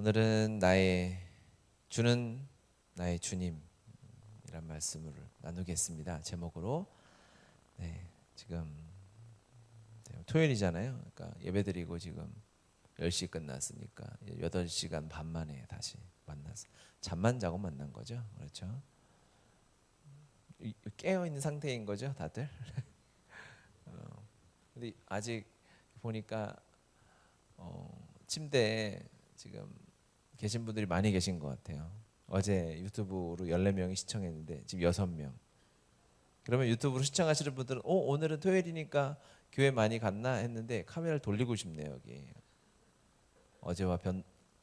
오늘은 주는 나의 주님이란 말씀을 나누겠습니다. 제목으로 지금 토요일이잖아요. 그러니까 예배드리고 지금 10시 끝났으니까 8시간 반 만에 다시 만나서 잠만 자고 만난 거죠. 그렇죠? 깨어 있는 상태인 거죠, 다들. 근데 아직 보니까 침대에 지금 계신 분들이 많이 계신 것 같아요. 어제 유튜브로 14명이 시청했는데 지금 6명. 그러면 유튜브로 시청하시는 분들은 오늘은 토요일이니까 교회 많이 갔나 했는데 카메라를 돌리고 싶네요. 여기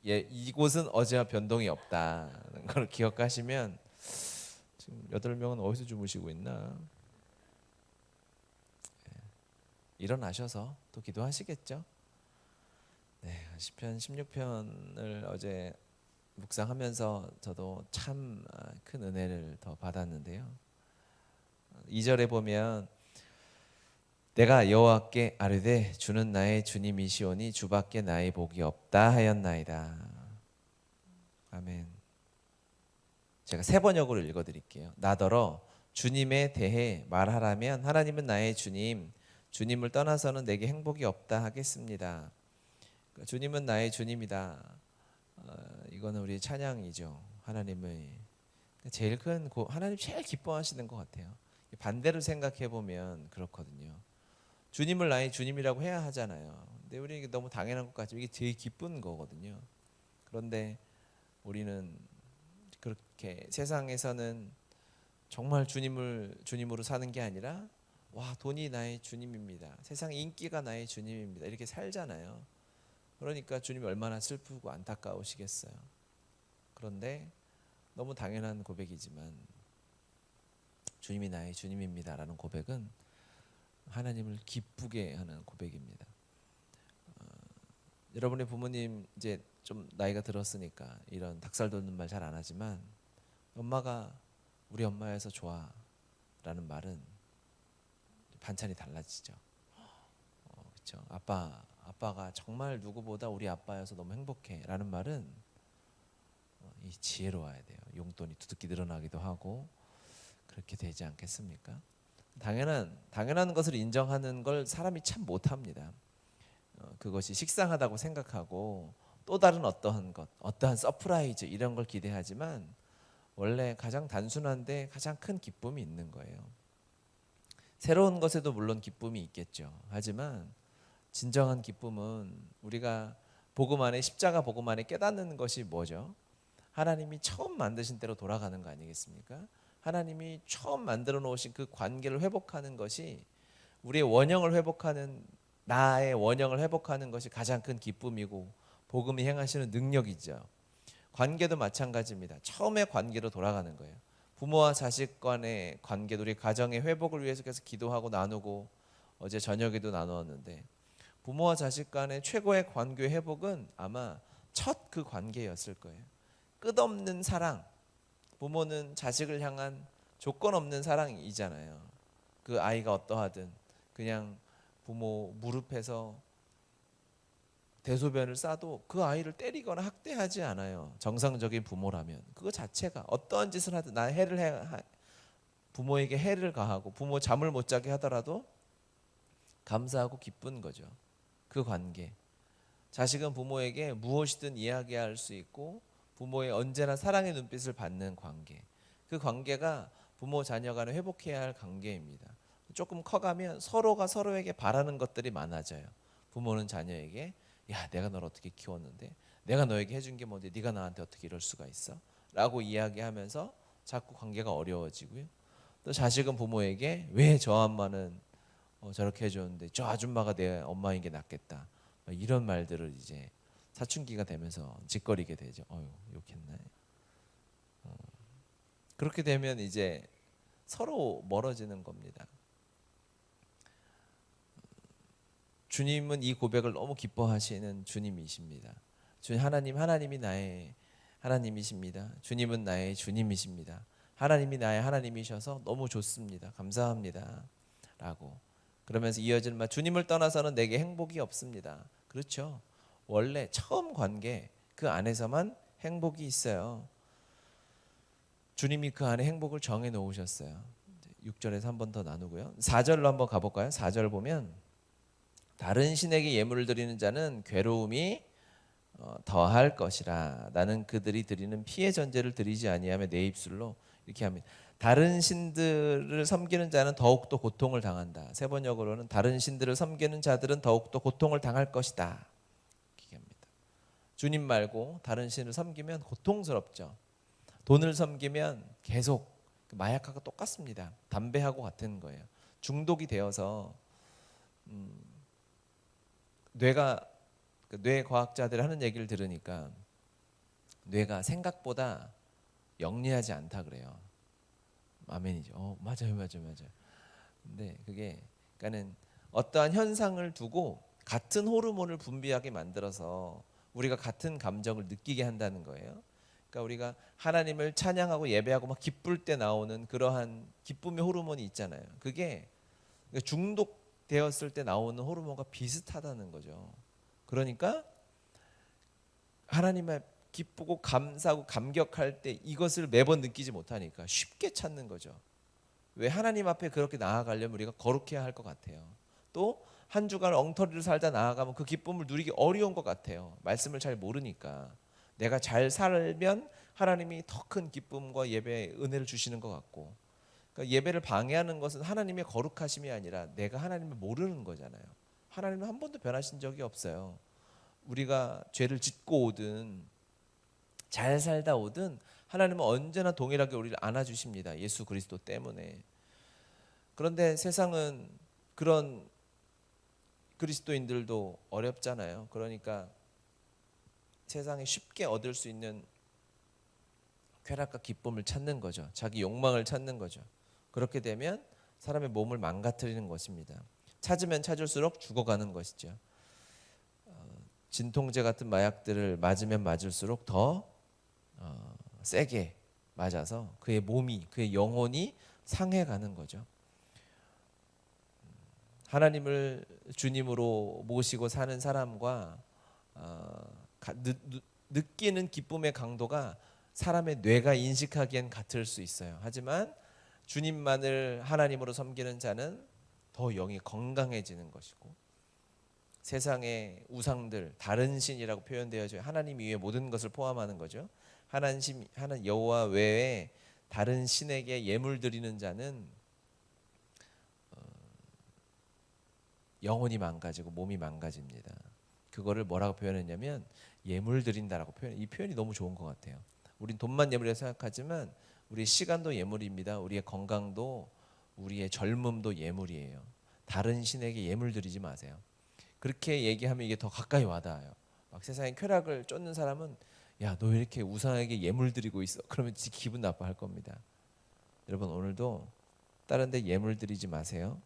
이곳은 어제와 변동이 없다는 걸 기억하시면 지금 8명은 어디서 주무시고 있나? 일어나셔서 또 기도하시겠죠. 시편 16편을 어제 묵상하면서 저도 참 큰 은혜를 더 받았는데요. 2절에 보면 내가 여호와께 아뢰되 주는 나의 주님이시오니 주밖에 나의 복이 없다 하였나이다. 아멘. 제가 세 번역으로 읽어드릴게요. 나더러 주님에 대해 말하라면 하나님은 나의 주님, 주님을 떠나서는 내게 행복이 없다 하겠습니다. 주님은 나의 주님이다. 이거는 우리 찬양이죠. 하나님의 제일 큰 하나님 제일 기뻐하시는 것 같아요. 반대로 생각해 보면 그렇거든요. 주님을 나의 주님이라고 해야 하잖아요. 근데 우리 이게 너무 당연한 것 같지만 이게 제일 기쁜 거거든요. 그런데 우리는 그렇게 세상에서는 정말 주님으로 사는 게 아니라 돈이 나의 주님입니다. 세상 인기가 나의 주님입니다. 이렇게 살잖아요. 그러니까 주님이 얼마나 슬프고 안타까우시겠어요. 그런데 너무 당연한 고백이지만 주님이 나의 주님입니다라는 고백은 하나님을 기쁘게 하는 고백입니다. 여러분의 부모님 이제 좀 나이가 들었으니까 이런 닭살 돋는 말 잘 안 하지만 엄마가 우리 엄마여서 좋아라는 말은 반찬이 달라지죠. 그렇죠. 아빠가 정말 누구보다 우리 아빠여서 너무 행복해라는 말은 이 지혜로워야 돼요. 용돈이 두둑히 늘어나기도 하고 그렇게 되지 않겠습니까? 당연한 것을 인정하는 걸 사람이 참 못합니다. 그것이 식상하다고 생각하고 또 다른 어떠한 서프라이즈 이런 걸 기대하지만 원래 가장 단순한데 가장 큰 기쁨이 있는 거예요. 새로운 것에도 물론 기쁨이 있겠죠. 하지만 진정한 기쁨은 우리가 십자가 복음 안에 깨닫는 것이 뭐죠? 하나님이 처음 만드신 대로 돌아가는 거 아니겠습니까? 하나님이 처음 만들어 놓으신 그 관계를 회복하는 것이 우리의 나의 원형을 회복하는 것이 가장 큰 기쁨이고 복음이 행하시는 능력이죠. 관계도 마찬가지입니다. 처음의 관계로 돌아가는 거예요. 부모와 자식 간의 관계도 우리 가정의 회복을 위해서 계속 기도하고 나누고 어제 저녁에도 나누었는데 부모와 자식 간의 최고의 관계 회복은 아마 첫 그 관계였을 거예요. 끝없는 사랑. 부모는 자식을 향한 조건 없는 사랑이잖아요. 그 아이가 어떠하든 그냥 부모 무릎에서 대소변을 싸도 그 아이를 때리거나 학대하지 않아요. 정상적인 부모라면 그거 자체가 어떠한 짓을 하든 부모에게 해를 가하고 부모 잠을 못 자게 하더라도 감사하고 기쁜 거죠. 그 관계. 자식은 부모에게 무엇이든 이야기할 수 있고 부모의 언제나 사랑의 눈빛을 받는 관계. 그 관계가 부모 자녀 간에 회복해야 할 관계입니다. 조금 커가면 서로가 서로에게 바라는 것들이 많아져요. 부모는 자녀에게 내가 너를 어떻게 키웠는데 내가 너에게 해준 게 뭔데 네가 나한테 어떻게 이럴 수가 있어? 라고 이야기하면서 자꾸 관계가 어려워지고요. 또 자식은 부모에게 왜 저 엄마는 저렇게 해줬는데 저 아줌마가 내 엄마인 게 낫겠다. 이런 말들을 이제 사춘기가 되면서 짓거리게 되죠. 욕했나? 그렇게 되면 이제 서로 멀어지는 겁니다. 주님은 이 고백을 너무 기뻐하시는 주님이십니다. 하나님이 나의 하나님이십니다. 주님은 나의 주님이십니다. 하나님이 나의 하나님이셔서 너무 좋습니다. 감사합니다. 라고 그러면서 이어지는 말 주님을 떠나서는 내게 행복이 없습니다. 그렇죠. 원래 처음 관계 그 안에서만 행복이 있어요. 주님이 그 안에 행복을 정해 놓으셨어요. 6절에서 한 번 더 나누고요. 4절로 한번 가볼까요? 4절 보면 다른 신에게 예물을 드리는 자는 괴로움이 더할 것이라. 나는 그들이 드리는 피의 전제를 드리지 아니하며 내 입술로 이렇게 합니다. 다른 신들을 섬기는 자는 더욱더 고통을 당한다. 세 번역으로는 다른 신들을 섬기는 자들은 더욱더 고통을 당할 것이다. 이렇게 합니다. 주님 말고 다른 신을 섬기면 고통스럽죠. 돈을 섬기면 계속 마약하고 똑같습니다. 담배하고 같은 거예요. 중독이 되어서 뇌 과학자들 하는 얘기를 들으니까 뇌가 생각보다 영리하지 않다 그래요. 아멘이죠. 맞아요. 근데 그게 그러니까는 어떠한 현상을 두고 같은 호르몬을 분비하게 만들어서 우리가 같은 감정을 느끼게 한다는 거예요. 그러니까 우리가 하나님을 찬양하고 예배하고 막 기쁠 때 나오는 그러한 기쁨의 호르몬이 있잖아요. 그게 중독되었을 때 나오는 호르몬과 비슷하다는 거죠. 그러니까 하나님의 기쁘고 감사하고 감격할 때 이것을 매번 느끼지 못하니까 쉽게 찾는 거죠. 왜? 하나님 앞에 그렇게 나아가려면 우리가 거룩해야 할 것 같아요. 또 한 주간 엉터리를 살다 나아가면 그 기쁨을 누리기 어려운 것 같아요. 말씀을 잘 모르니까. 내가 잘 살면 하나님이 더 큰 기쁨과 예배의 은혜를 주시는 것 같고, 그러니까 예배를 방해하는 것은 하나님의 거룩하심이 아니라 내가 하나님을 모르는 거잖아요. 하나님은 한 번도 변하신 적이 없어요. 우리가 죄를 짓고 오든 잘 살다 오든 하나님은 언제나 동일하게 우리를 안아주십니다. 예수 그리스도 때문에. 그런데 세상은 그런 그리스도인들도 어렵잖아요. 그러니까 세상에 쉽게 얻을 수 있는 쾌락과 기쁨을 찾는 거죠. 자기 욕망을 찾는 거죠. 그렇게 되면 사람의 몸을 망가뜨리는 것입니다. 찾으면 찾을수록 죽어가는 것이죠. 진통제 같은 마약들을 맞으면 맞을수록 더 세게 맞아서 그의 몸이, 그의 영혼이 상해가는 거죠. 하나님을 주님으로 모시고 사는 사람과 느끼는 기쁨의 강도가 사람의 뇌가 인식하기엔 같을 수 있어요. 하지만 주님만을 하나님으로 섬기는 자는 더 영이 건강해지는 것이고, 세상의 우상들, 다른 신이라고 표현되어져 하나님 이외의 모든 것을 포함하는 거죠. 하나님 여호와 외에 다른 신에게 예물 드리는 자는 영혼이 망가지고 몸이 망가집니다. 그거를 뭐라고 표현했냐면 예물 드린다라고 표현. 이 표현이 너무 좋은 것 같아요. 우린 돈만 예물이라고 생각하지만 우리의 시간도 예물입니다. 우리의 건강도, 우리의 젊음도 예물이에요. 다른 신에게 예물 드리지 마세요. 그렇게 얘기하면 이게 더 가까이 와닿아요. 막 세상에 쾌락을 쫓는 사람은 야, 너 왜 이렇게 우상에게 예물 드리고 있어? 그러면 진짜 기분 나빠할 겁니다. 여러분, 오늘도 다른 데 예물 드리지 마세요.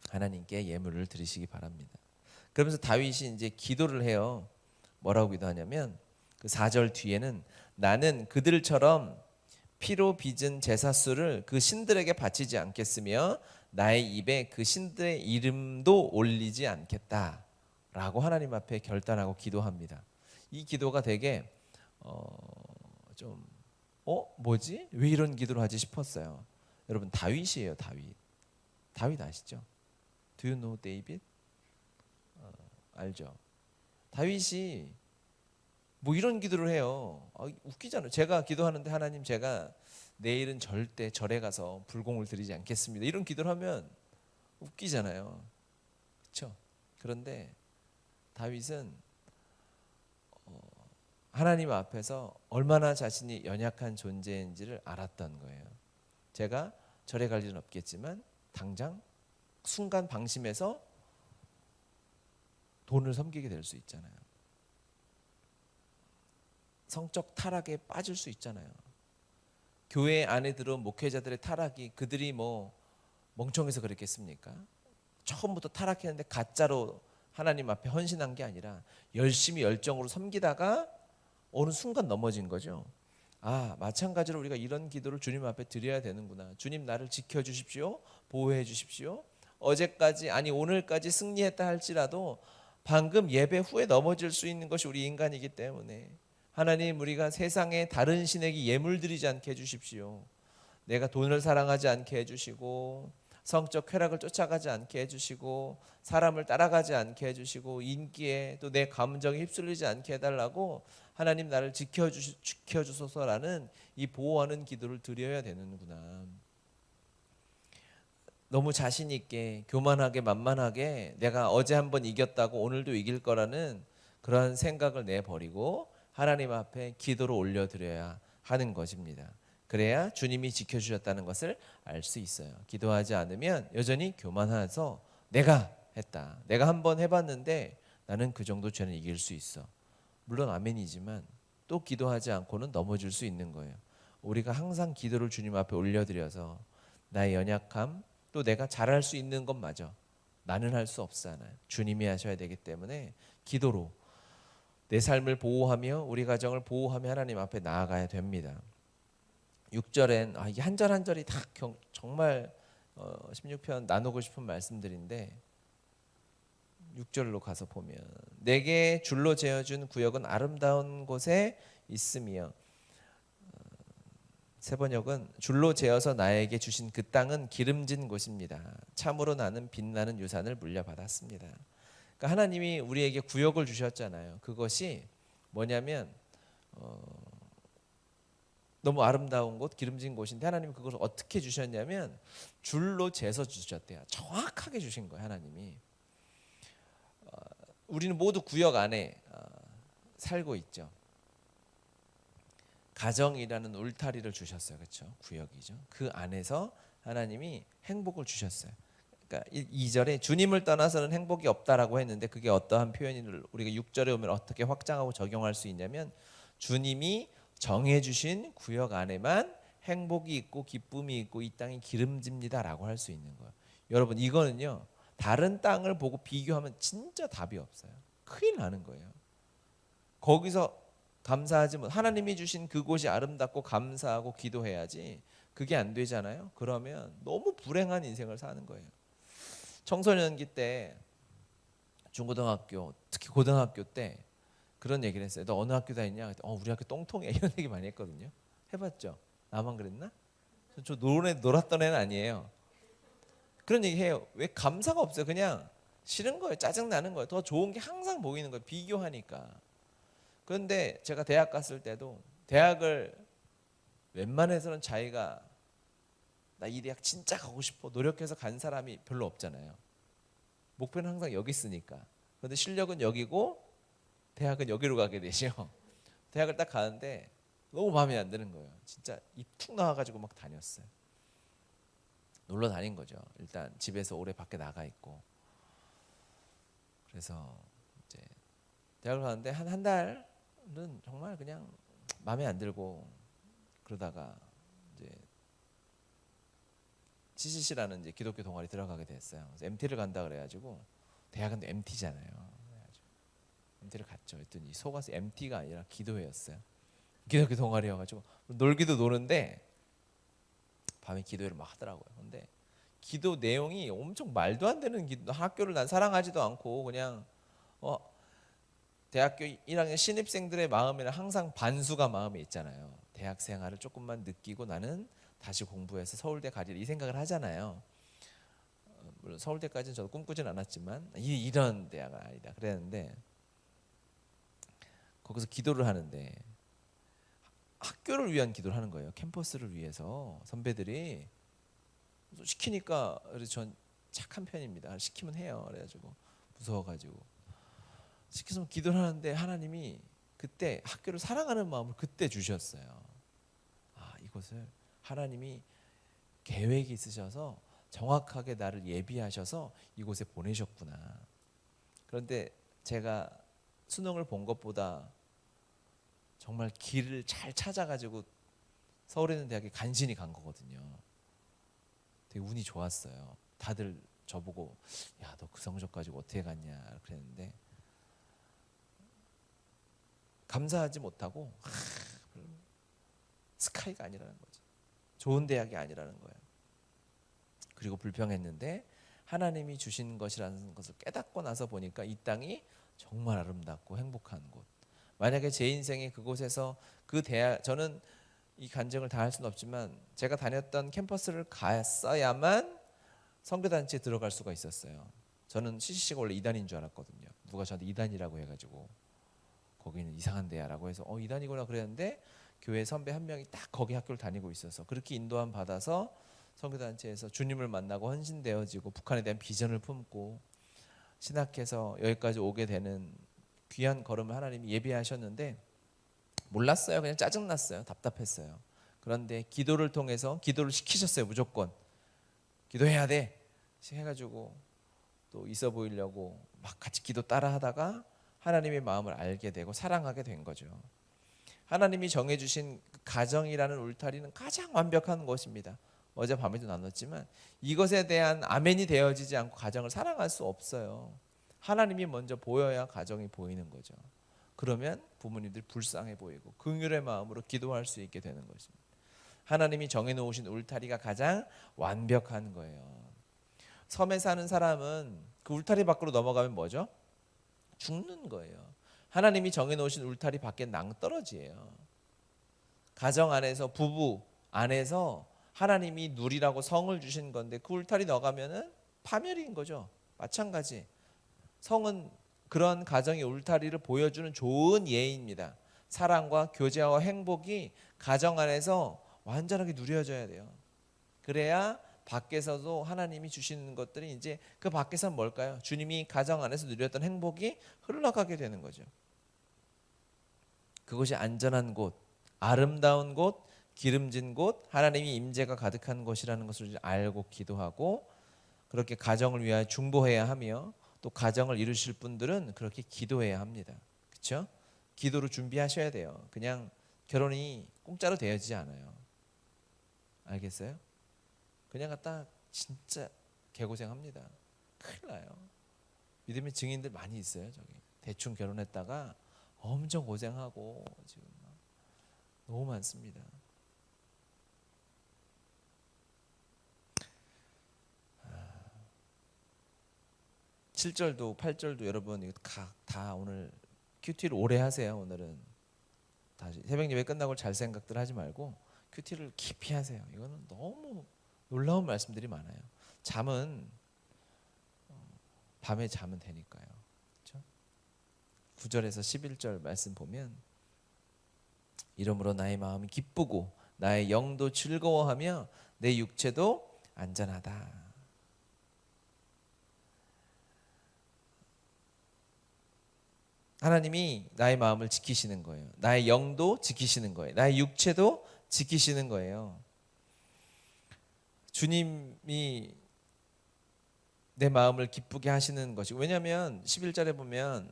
하나님께 예물을 드리시기 바랍니다. 그러면서 다윗이 이제 기도를 해요. 뭐라고 기도하냐면 그 4절 뒤에는 나는 그들처럼 피로 빚은 제사수를 그 신들에게 바치지 않겠으며 나의 입에 그 신들의 이름도 올리지 않겠다라고 하나님 앞에 결단하고 기도합니다. 이 기도가 되게 뭐지? 왜 이런 기도를 하지 싶었어요. 여러분, 다윗이에요. 다윗 아시죠? Do you know David? 알죠? 다윗이 뭐 이런 기도를 해요. 웃기잖아요. 제가 기도하는데 하나님, 제가 내일은 절대 절에 가서 불공을 드리지 않겠습니다. 이런 기도를 하면 웃기잖아요. 그렇죠? 그런데 다윗은 하나님 앞에서 얼마나 자신이 연약한 존재인지를 알았던 거예요. 제가 절에 갈 일은 없겠지만 당장 순간 방심해서 돈을 섬기게 될 수 있잖아요. 성적 타락에 빠질 수 있잖아요. 교회 안에 들어온 목회자들의 타락이 그들이 뭐 멍청해서 그랬겠습니까? 처음부터 타락했는데 가짜로 하나님 앞에 헌신한 게 아니라 열심히 열정으로 섬기다가 어느 순간 넘어진 거죠. 마찬가지로 우리가 이런 기도를 주님 앞에 드려야 되는구나. 주님, 나를 지켜주십시오. 보호해 주십시오. 어제까지, 아니 오늘까지 승리했다 할지라도 방금 예배 후에 넘어질 수 있는 것이 우리 인간이기 때문에 하나님, 우리가 세상에 다른 신에게 예물 드리지 않게 해주십시오. 내가 돈을 사랑하지 않게 해주시고, 성적 쾌락을 쫓아가지 않게 해주시고, 사람을 따라가지 않게 해주시고, 인기에 또 내 감정에 휩쓸리지 않게 해달라고 하나님, 나를 지켜주소서라는 이 보호하는 기도를 드려야 되는구나. 너무 자신 있게 교만하게 만만하게 내가 어제 한번 이겼다고 오늘도 이길 거라는 그런 생각을 내버리고 하나님 앞에 기도로 올려드려야 하는 것입니다. 그래야 주님이 지켜주셨다는 것을 알 수 있어요. 기도하지 않으면 여전히 교만해서 내가 했다, 내가 한번 해봤는데 나는 그 정도 죄는 이길 수 있어, 물론 아멘이지만 또 기도하지 않고는 넘어질 수 있는 거예요. 우리가 항상 기도를 주님 앞에 올려드려서 나의 연약함, 또 내가 잘할 수 있는 것마저 나는 할 수 없잖아요. 주님이 하셔야 되기 때문에 기도로 내 삶을 보호하며 우리 가정을 보호하며 하나님 앞에 나아가야 됩니다. 6절엔 이게 한 절 한 절이 다 정말 16편 나누고 싶은 말씀들인데 6절로 가서 보면 내게 줄로 재어준 구역은 아름다운 곳에 있으며, 세 번역은 줄로 재어서 나에게 주신 그 땅은 기름진 곳입니다. 참으로 나는 빛나는 유산을 물려받았습니다. 그러니까 하나님이 우리에게 구역을 주셨잖아요. 그것이 뭐냐면 너무 아름다운 곳, 기름진 곳인데 하나님이 그것을 어떻게 주셨냐면 줄로 재서 주셨대요. 정확하게 주신 거예요, 하나님이. 우리는 모두 구역 안에 살고 있죠. 가정이라는 울타리를 주셨어요. 그렇죠? 구역이죠. 그 안에서 하나님이 행복을 주셨어요. 그러니까 2절에 주님을 떠나서는 행복이 없다라고 했는데 그게 어떠한 표현을 우리가 6절에 오면 어떻게 확장하고 적용할 수 있냐면 주님이 정해주신 구역 안에만 행복이 있고 기쁨이 있고 이 땅이 기름집니다라고 할 수 있는 거예요. 여러분, 이거는요, 다른 땅을 보고 비교하면 진짜 답이 없어요. 큰일 나는 거예요. 거기서 감사하지 못, 하나님이 주신 그곳이 아름답고 감사하고 기도해야지. 그게 안 되잖아요. 그러면 너무 불행한 인생을 사는 거예요. 청소년기 때, 중고등학교, 특히 고등학교 때 그런 얘기를 했어요. 너 어느 학교 다녔냐? 우리 학교 똥통이야. 이런 얘기 많이 했거든요. 해봤죠? 나만 그랬나? 저 놀았던 애는 아니에요. 그런 얘기 해요. 왜 감사가 없어요? 그냥 싫은 거예요. 짜증 나는 거예요. 더 좋은 게 항상 보이는 거예요. 비교하니까. 그런데 제가 대학 갔을 때도 대학을 웬만해서는 자기가 나 이 대학 진짜 가고 싶어 노력해서 간 사람이 별로 없잖아요. 목표는 항상 여기 있으니까. 그런데 실력은 여기고 대학은 여기로 가게 되죠. 대학을 딱 가는데 너무 마음에 안 드는 거예요. 진짜 입 툭 나와가지고 막 다녔어요. 놀러 다닌 거죠. 일단 집에서 오래 밖에 나가 있고. 그래서 이제 대학을 가는데 한 달은 정말 그냥 마음에 안 들고 그러다가 이제 CCC라는 이제 기독교 동아리 들어가게 됐어요. 그래서 MT를 간다 그래가지고 대학은 MT잖아요. 그래가지고 MT를 갔죠. 했더니 속아서 MT가 아니라 기도회였어요. 기독교 동아리여가지고 놀기도 노는데 밤에 기도회를 막 하더라고요. 근데 기도 내용이 엄청 말도 안 되는 기도, 학교를 난 사랑하지도 않고 그냥 대학교 1학년 신입생들의 마음에는 항상 반수가 마음에 있잖아요. 대학 생활을 조금만 느끼고 나는 다시 공부해서 서울대 가리라 이 생각을 하잖아요. 물론 서울대까지는 저도 꿈꾸진 않았지만 이런 대학은 아니다 그랬는데 거기서 기도를 하는데 학교를 위한 기도를 하는 거예요. 캠퍼스를 위해서 선배들이 시키니까 그래서 전 착한 편입니다. 시키면 해요. 그래가지고 무서워가지고 시켜서 기도를 하는데 하나님이 그때 학교를 사랑하는 마음을 그때 주셨어요. 이것을 하나님이 계획이 있으셔서 정확하게 나를 예비하셔서 이곳에 보내셨구나. 그런데 제가 수능을 본 것보다 정말 길을 잘 찾아가지고 서울에 있는 대학에 간신히 간 거거든요. 되게 운이 좋았어요. 다들 저보고 야, 너 그 성적 가지고 어떻게 갔냐 그랬는데 감사하지 못하고 스카이가 아니라는 거지. 좋은 대학이 아니라는 거예요. 그리고 불평했는데 하나님이 주신 것이라는 것을 깨닫고 나서 보니까 이 땅이 정말 아름답고 행복한 곳. 만약에 제 인생에 그곳에서 그 대학, 저는 이 간증을 다 할 수는 없지만 제가 다녔던 캠퍼스를 갔어야만 선교단체에 들어갈 수가 있었어요. 저는 CCC가 원래 이단인 줄 알았거든요. 누가 저한테 이단이라고 해가지고 거기는 이상한 데야라고 해서 이단이구나 그랬는데 교회 선배 한 명이 딱 거기 학교를 다니고 있어서 그렇게 인도함 받아서 선교단체에서 주님을 만나고 헌신되어지고 북한에 대한 비전을 품고 신학해서 여기까지 오게 되는 귀한 걸음을 하나님이 예비하셨는데 몰랐어요. 그냥 짜증났어요. 답답했어요. 그런데 기도를 통해서 기도를 시키셨어요. 무조건 기도해야 돼 해가지고 또 있어 보이려고 막 같이 기도 따라 하다가 하나님의 마음을 알게 되고 사랑하게 된 거죠. 하나님이 정해주신 가정이라는 울타리는 가장 완벽한 것입니다. 어제 밤에도 나눴지만 이것에 대한 아멘이 되어지지 않고 가정을 사랑할 수 없어요. 하나님이 먼저 보여야 가정이 보이는 거죠. 그러면 부모님들이 불쌍해 보이고 긍휼의 마음으로 기도할 수 있게 되는 것입니다. 하나님이 정해놓으신 울타리가 가장 완벽한 거예요. 섬에 사는 사람은 그 울타리 밖으로 넘어가면 뭐죠? 죽는 거예요. 하나님이 정해놓으신 울타리 밖에 낭떠러지예요. 가정 안에서 부부 안에서 하나님이 누리라고 성을 주신 건데 그 울타리 넘어가면은 파멸인 거죠. 마찬가지. 성은 그런 가정의 울타리를 보여주는 좋은 예입니다. 사랑과 교제와 행복이 가정 안에서 완전하게 누려져야 돼요. 그래야 밖에서도 하나님이 주시는 것들이 이제 그 밖에서는 뭘까요? 주님이 가정 안에서 누렸던 행복이 흘러가게 되는 거죠. 그것이 안전한 곳, 아름다운 곳, 기름진 곳, 하나님이 임재가 가득한 곳이라는 것을 알고 기도하고 그렇게 가정을 위하여 중보해야 하며 또 가정을 이루실 분들은 그렇게 기도해야 합니다. 그렇죠? 기도로 준비하셔야 돼요. 그냥 결혼이 공짜로 되어지지 않아요. 알겠어요? 그냥 갖다 진짜 개고생합니다. 큰일 나요. 믿음의 증인들 많이 있어요. 저기 대충 결혼했다가 엄청 고생하고 지금 너무 많습니다. 7절도 8절도 여러분 이거 다 오늘 큐티를 오래 하세요. 오늘은 다시 새벽 예배 끝나고 잘 생각들 하지 말고 큐티를 깊이 하세요. 이거는 너무 놀라운 말씀들이 많아요. 잠은 밤에 자면 되니까요. 그렇죠? 9절에서 11절 말씀 보면 이러므로 나의 마음이 기쁘고 나의 영도 즐거워하며 내 육체도 안전하다. 하나님이 나의 마음을 지키시는 거예요. 나의 영도 지키시는 거예요. 나의 육체도 지키시는 거예요. 주님이 내 마음을 기쁘게 하시는 것이고, 왜냐하면 11절에 보면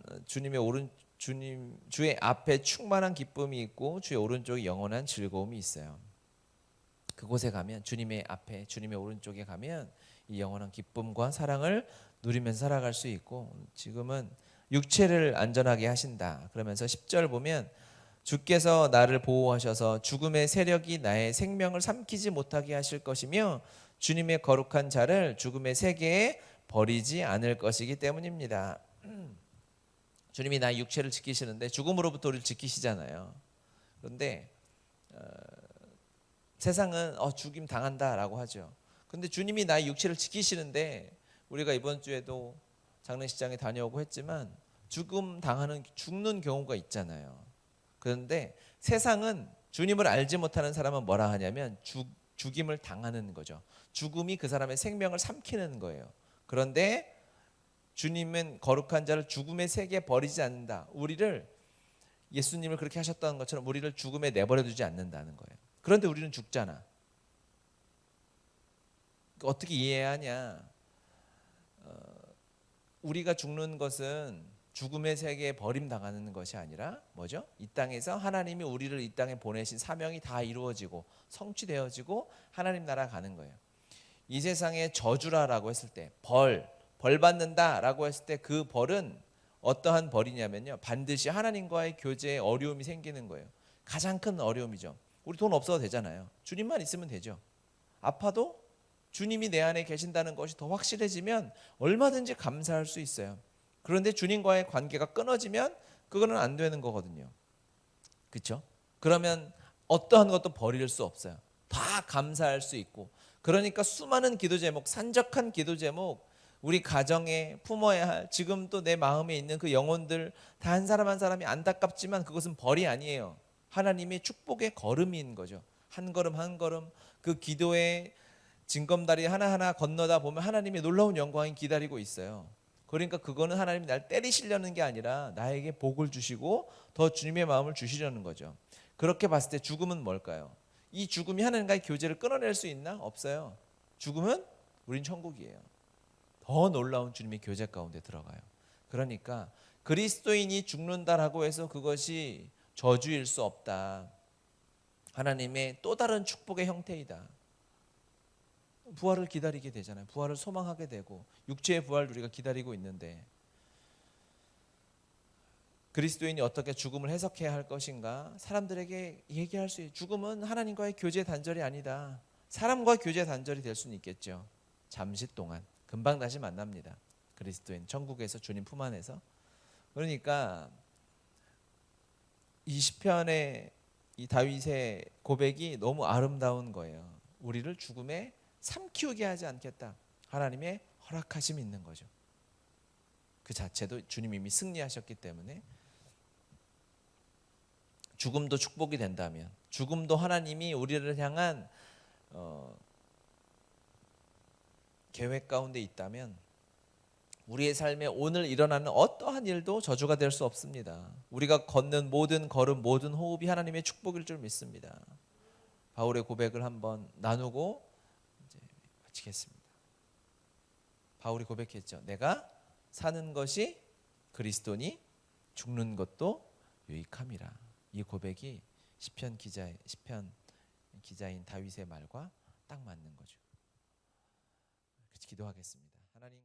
주의 앞에 충만한 기쁨이 있고 주의 오른쪽에 영원한 즐거움이 있어요. 그곳에 가면 주님의 앞에 주님의 오른쪽에 가면 이 영원한 기쁨과 사랑을 누리면서 살아갈 수 있고, 지금은 육체를 안전하게 하신다. 그러면서 10절 보면 주께서 나를 보호하셔서 죽음의 세력이 나의 생명을 삼키지 못하게 하실 것이며 주님의 거룩한 자를 죽음의 세계에 버리지 않을 것이기 때문입니다. 주님이 나의 육체를 지키시는데 죽음으로부터 우리를 지키시잖아요. 그런데 세상은 죽임 당한다라고 하죠. 그런데 주님이 나의 육체를 지키시는데 우리가 이번 주에도 장례식장에 다녀오고 했지만 죽는 경우가 있잖아요. 그런데 세상은 주님을 알지 못하는 사람은 뭐라 하냐면 죽임을 당하는 거죠. 죽음이 그 사람의 생명을 삼키는 거예요. 그런데 주님은 거룩한 자를 죽음의 세계에 버리지 않는다. 예수님을 그렇게 하셨다는 것처럼 우리를 죽음에 내버려 두지 않는다는 거예요. 그런데 우리는 죽잖아. 어떻게 이해해야 하냐? 우리가 죽는 것은 죽음의 세계에 버림당하는 것이 아니라 뭐죠? 이 땅에서 하나님이 우리를 이 땅에 보내신 사명이 다 이루어지고 성취되어지고 하나님 나라 가는 거예요. 이 세상에 저주라라고 했을 때 벌 받는다라고 했을 때 그 벌은 어떠한 벌이냐면요, 반드시 하나님과의 교제에 어려움이 생기는 거예요. 가장 큰 어려움이죠. 우리 돈 없어도 되잖아요. 주님만 있으면 되죠. 아파도 주님이 내 안에 계신다는 것이 더 확실해지면 얼마든지 감사할 수 있어요. 그런데 주님과의 관계가 끊어지면 그거는 안 되는 거거든요. 그렇죠? 그러면 어떠한 것도 버릴 수 없어요. 다 감사할 수 있고. 그러니까 수많은 기도 제목, 산적한 기도 제목, 우리 가정에 품어야 할 지금 또 내 마음에 있는 그 영혼들 다 한 사람 한 사람이 안타깝지만 그것은 벌이 아니에요. 하나님의 축복의 걸음인 거죠. 한 걸음 한 걸음 그 기도의 징검다리 하나하나 건너다 보면 하나님의 놀라운 영광이 기다리고 있어요. 그러니까 그거는 하나님이 날 때리시려는 게 아니라 나에게 복을 주시고 더 주님의 마음을 주시려는 거죠. 그렇게 봤을 때 죽음은 뭘까요? 이 죽음이 하나님과의 교제를 끊어낼 수 있나? 없어요. 죽음은 우린 천국이에요. 더 놀라운 주님의 교제 가운데 들어가요. 그러니까 그리스도인이 죽는다라고 해서 그것이 저주일 수 없다. 하나님의 또 다른 축복의 형태이다. 부활을 기다리게 되잖아요. 부활을 소망하게 되고 육체의 부활을 우리가 기다리고 있는데 그리스도인이 어떻게 죽음을 해석해야 할 것인가? 사람들에게 얘기할 수 있어요. 죽음은 하나님과의 교제 단절이 아니다. 사람과 교제 단절이 될 수는 있겠죠. 잠시 동안. 금방 다시 만납니다. 그리스도인 천국에서 주님 품 안에서. 그러니까 이 시편의 이 다윗의 고백이 너무 아름다운 거예요. 우리를 죽음에 삼키우게 하지 않겠다. 하나님의 허락하심이 있는 거죠. 그 자체도 주님 이미 승리하셨기 때문에 죽음도 축복이 된다면, 죽음도 하나님이 우리를 향한 계획 가운데 있다면 우리의 삶에 오늘 일어나는 어떠한 일도 저주가 될 수 없습니다. 우리가 걷는 모든 걸음, 모든 호흡이 하나님의 축복일 줄 믿습니다. 바울의 고백을 한번 나누고 이제 마치겠습니다. 바울이 고백했죠. 내가 사는 것이 그리스도니 죽는 것도 유익함이라. 이 고백이 시편 기자인 다윗의 말과 딱 맞는 거죠. 기도하겠습니다. 하나님